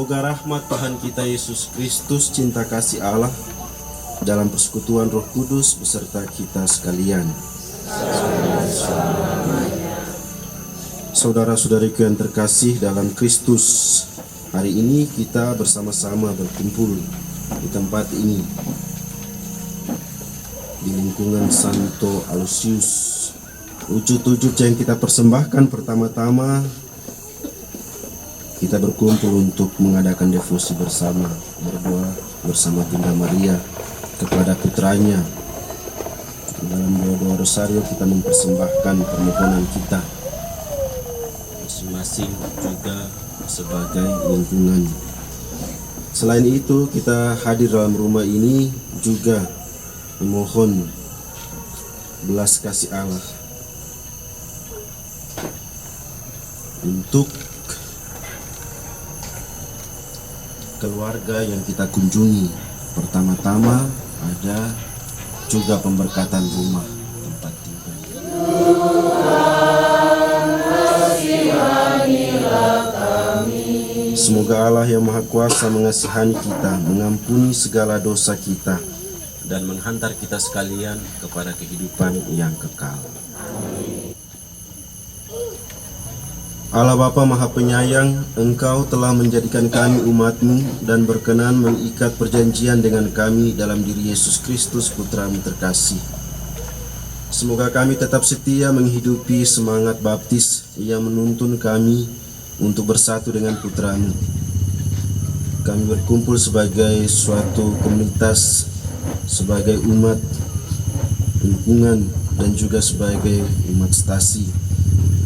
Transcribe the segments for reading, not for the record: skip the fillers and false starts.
Semoga rahmat Tuhan kita Yesus Kristus, cinta kasih Allah dalam persekutuan Roh Kudus beserta kita sekalian. Saudara-saudariku yang terkasih dalam Kristus, hari ini kita bersama-sama berkumpul di tempat ini, di lingkungan Santo Aloysius. Wujud-wujud yang kita persembahkan pertama-tama, kita berkumpul untuk mengadakan devosi bersama, berdoa bersama Bunda Maria kepada putranya. Dalam doa-doa rosario kita mempersembahkan permohonan kita masing-masing juga sebagai lingkungan. Selain itu, kita hadir dalam rumah ini juga memohon belas kasih Allah untuk keluarga yang kita kunjungi. Pertama-tama ada juga pemberkatan rumah tempat tinggal. Semoga Allah yang Maha Kuasa mengasihani kita, mengampuni segala dosa kita, dan menghantar kita sekalian kepada kehidupan yang kekal. Allah Bapa Maha Penyayang, Engkau telah menjadikan kami umat-Mu dan berkenan mengikat perjanjian dengan kami dalam diri Yesus Kristus Putra-Mu terkasih. Semoga kami tetap setia menghidupi semangat baptis yang menuntun kami untuk bersatu dengan Putra-Mu. Kami berkumpul sebagai suatu komunitas, sebagai umat, lingkungan, dan juga sebagai umat stasi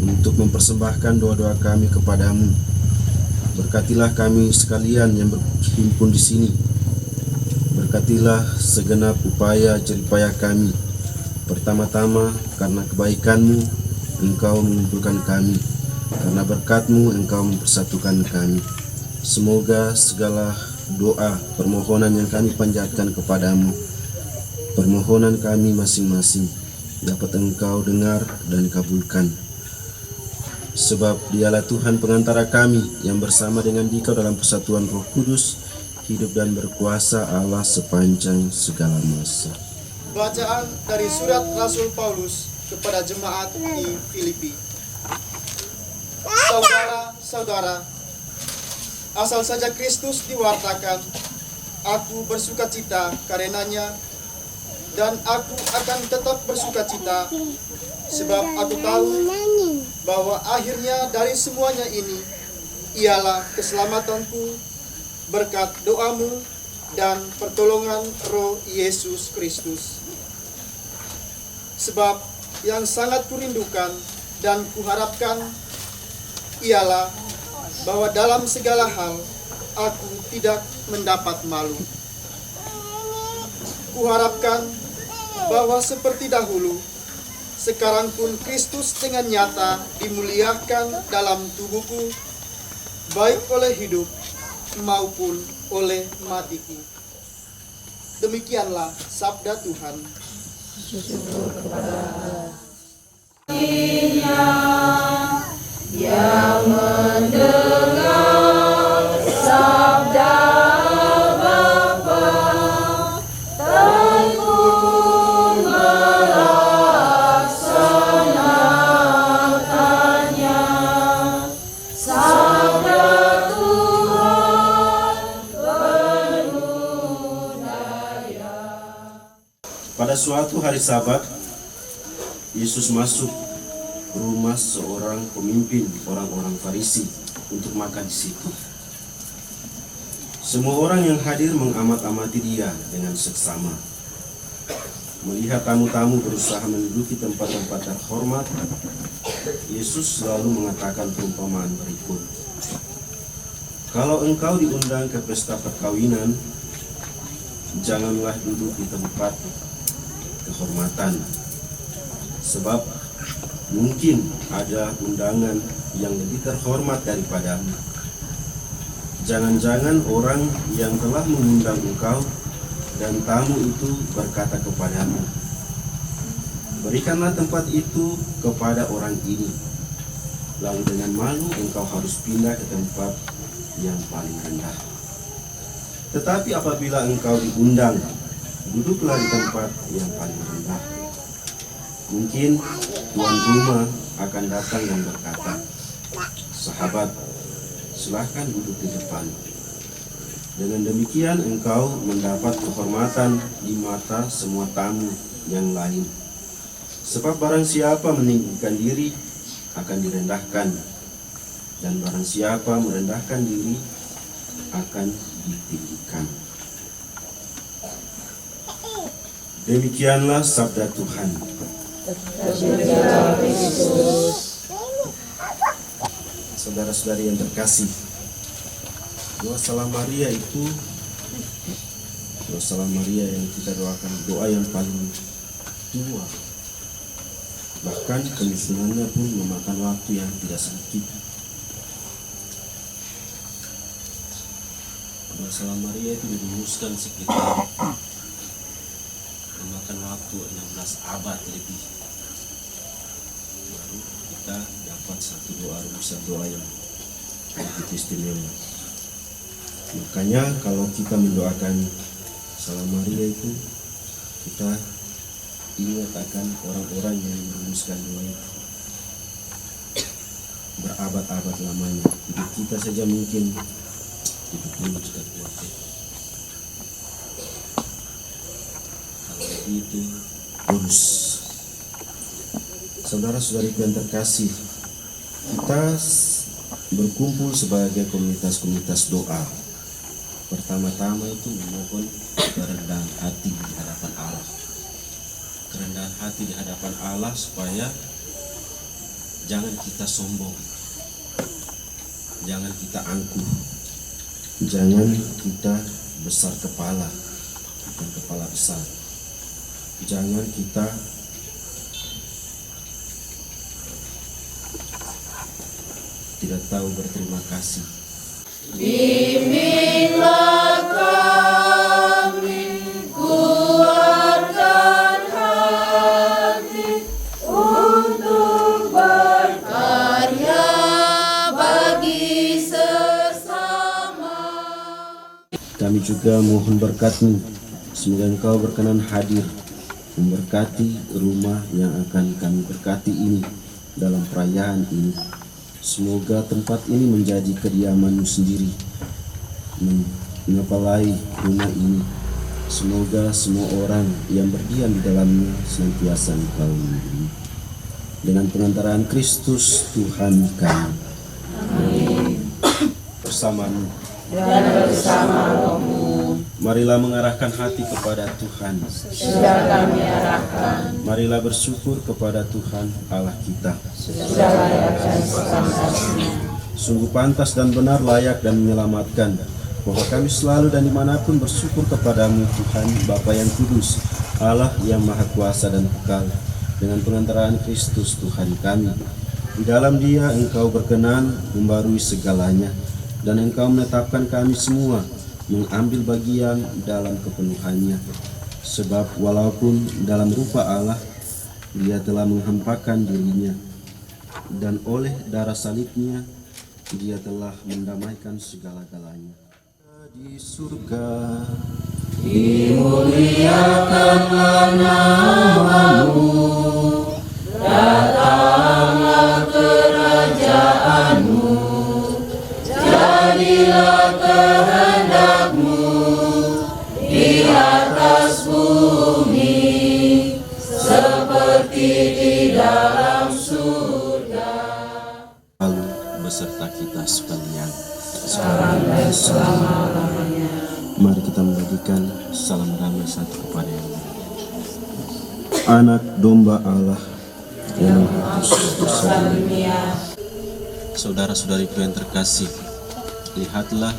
untuk mempersembahkan doa-doa kami kepadamu. Berkatilah kami sekalian yang berhimpun di sini. Berkatilah segenap upaya jeripayah kami. Pertama-tama karena kebaikan-Mu Engkau mengumpulkan kami, karena berkat-Mu Engkau mempersatukan kami. Semoga segala doa permohonan yang kami panjatkan kepadamu, permohonan kami masing-masing, dapat Engkau dengar dan kabulkan. Sebab Dialah Tuhan pengantara kami yang bersama dengan Dikau dalam persatuan Roh Kudus, hidup dan berkuasa Allah sepanjang segala masa. Bacaan dari surat Rasul Paulus kepada jemaat di Filipi. Saudara-saudara, asal saja Kristus diwartakan, aku bersukacita karenanya, dan aku akan tetap bersukacita, sebab aku tahu bahwa akhirnya dari semuanya ini ialah keselamatanku berkat doamu dan pertolongan Roh Yesus Kristus. Sebab yang sangat kurindukan dan kuharapkan ialah bahwa dalam segala hal aku tidak mendapat malu. Kuharapkan bahwa seperti dahulu, sekarang pun Kristus dengan nyata dimuliakan dalam tubuhku, baik oleh hidup maupun oleh matiku. Demikianlah sabda Tuhan. Syukur kepada Allah yang mendengar sabda Bapa, tekun melaksanakannya. Sabda Tuhan penuh daya. Pada suatu hari Sabat, Yesus masuk rumah seorang pemimpin orang-orang Farisi untuk makan di situ. Semua orang yang hadir mengamat-amati dia dengan seksama. Melihat tamu-tamu berusaha menduduki tempat-tempat terhormat, Yesus selalu mengatakan perumpamaan berikut. Kalau engkau diundang ke pesta perkawinan, janganlah duduk di tempat kehormatan, sebab mungkin ada undangan yang lebih terhormat daripadamu. Jangan-jangan orang yang telah mengundang engkau dan tamu itu berkata lalu dengan malu engkau harus pindah ke tempat yang paling rendah. Tetapi apabila engkau diundang, duduklah di tempat yang paling rendah. Mungkin tuan rumah akan datang dan berkata, "Sahabat, silahkan duduk di depan." Dengan demikian engkau mendapat kehormatan di mata semua tamu yang lain. Sebab barang siapa meninggikan diri akan direndahkan, dan barang siapa merendahkan diri akan ditinggikan. Demikianlah sabda Tuhan. Saudara-saudari yang terkasih, doa Salam Maria itu doa Salam Maria yang kita doakan, doa yang paling tua. Bahkan penyusunannya pun memakan waktu yang tidak sedikit. Doa Salam Maria itu dirumuskan sekitar memakan waktu 16 abad lebih. Baru kita dapat satu doa rumusan doa yang begitu istimewa. Makanya kalau kita mendoakan Salam Maria itu, kita ingat akan orang-orang yang merumuskan doa itu. Berabad-abad lamanya. Hidup kita saja mungkin hidup dulu sudah kuat. Kalau begitu, bonus. Saudara-saudariku yang terkasih, kita berkumpul sebagai komunitas-komunitas doa. Pertama-tama itu memohon kerendahan hati di hadapan Allah. Kerendahan hati di hadapan Allah supaya jangan kita sombong, jangan kita angkuh, jangan kita besar kepala, bukan kepala besar. Jangan kita tidak tahu berterima kasih. Bimbinglah kami, kuatkan hati untuk berkarya bagi sesama. Kami juga mohon berkat-Mu, semoga Engkau berkenan hadir memberkati rumah yang akan kami berkati ini dalam perayaan ini. Semoga tempat ini menjadi kediaman-Mu sendiri, mengepalai rumah ini. Semoga semua orang yang berdiam di dalamnya senantiasa Engkau lindungi. Dengan pengantaran Kristus Tuhan kami. Amin. Bersama-Mu Dan bersama Roh-Mu, marilah mengarahkan hati kepada Tuhan. sudah kami arahkan, Marilah bersyukur kepada Tuhan Allah kita. sudah layak dan sepantasnya. Sungguh pantas dan benar, layak dan menyelamatkan, bahwa kami selalu dan dimanapun bersyukur kepadamu Tuhan Bapa yang kudus, Allah yang maha kuasa dan kekal, dengan pengantaraan Kristus Tuhan kami. Di dalam Dia Engkau berkenan membarui segalanya, dan Engkau menetapkan kami semua mengambil bagian dalam kepenuhannya. Sebab walaupun dalam rupa Allah, Dia telah menghampakan dirinya, dan oleh darah salibnya Dia telah mendamaikan segala-galanya. Di surga Dimuliakanlah nama-Mu, datanglah kerajaan-Mu, jadilah kehendak-Mu di atas bumi seperti di dalam surga. lalu beserta kita sekalian. Sekarang dan selama-lamanya. Mari kita membagikan salam damai satu kepada yang lain. Anak domba Allah yang menghapus dosa dunia. Saudara-saudariku yang terkasih, lihatlah,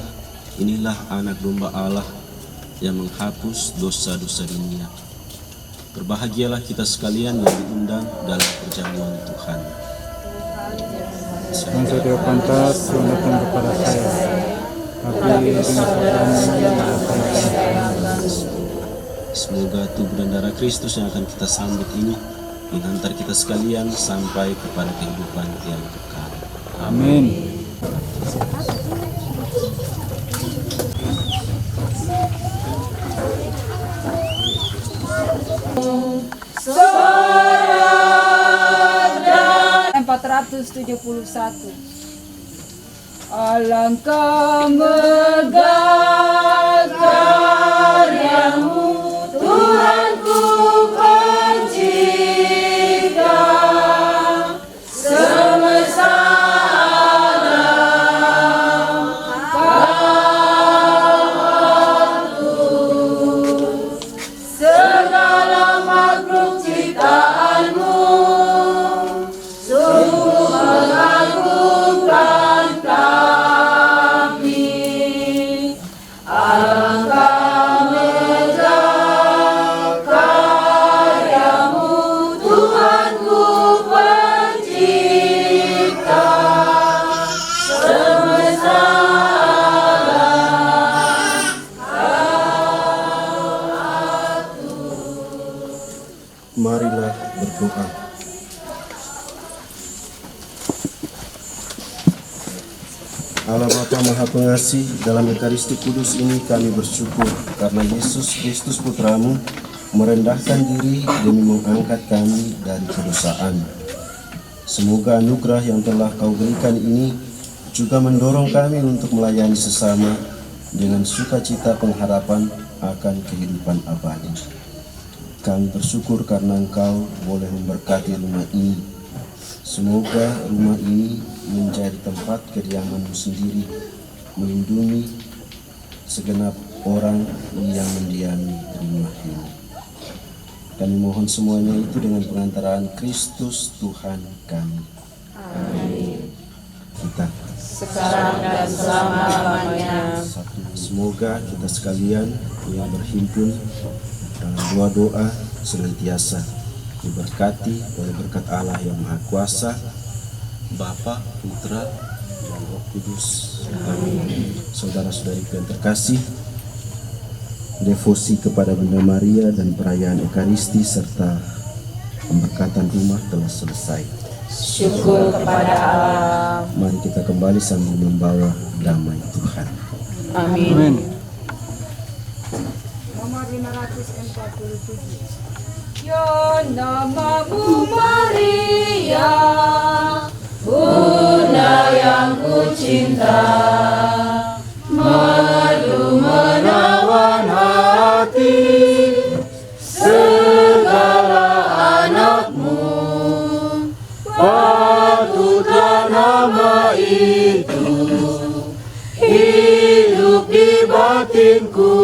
inilah anak domba Allah yang menghapus dosa-dosa dunia. Berbahagialah kita sekalian yang diundang dalam perjamuan Tuhan. Dan saya tidak pantas Tuhan datang kepada saya, tapi dengan sabdamu yang akan Semoga tubuh dan darah Kristus yang akan kita sambut ini menghantar kita sekalian sampai kepada kehidupan yang kekal. Amin. Dan 471. Alangkah megah karyamu, Tuhanku pencipta semesta alam. Segala makhluk ciptaanmu sungguh mengagumkan kami. Alangkah megah karyamu, Tuhanku pencipta semesta alam. Marilah berdoa. Allah Bapa Maha Pengasih, dalam Ekaristi Kudus ini kami bersyukur karena Yesus Kristus Putramu merendahkan diri demi mengangkat kami dari kedosaan. Semoga anugerah yang telah Kau berikan ini juga mendorong kami untuk melayani sesama dengan sukacita pengharapan akan kehidupan abadi. Kami bersyukur karena Engkau boleh memberkati rumah ini. Semoga rumah ini menjadi tempat kediaman-Mu sendiri, melindungi segenap orang yang mendiami rumah ini. Kami mohon semuanya itu dengan pengantaraan Kristus Tuhan kami. Amin. Kita Sekarang dan selama-lamanya. semoga kita sekalian yang berhimpun dalam doa-doa senantiasa diberkati oleh berkat Allah yang Maha Kuasa, Bapa, Putra, dan Roh Kudus. Amin. Saudara-saudari yang terkasih, devosi kepada Bunda Maria dan perayaan Ekaristi serta pemberkatan rumah telah selesai. Syukur kepada Allah. Mari kita kembali sambil membawa damai Tuhan. Amin. Amin. Nomor 547. Ya namamu Maria, Bunda yang ku cinta, merdu menawan hati segala anakmu. Patutlah nama itu hidup di batinku.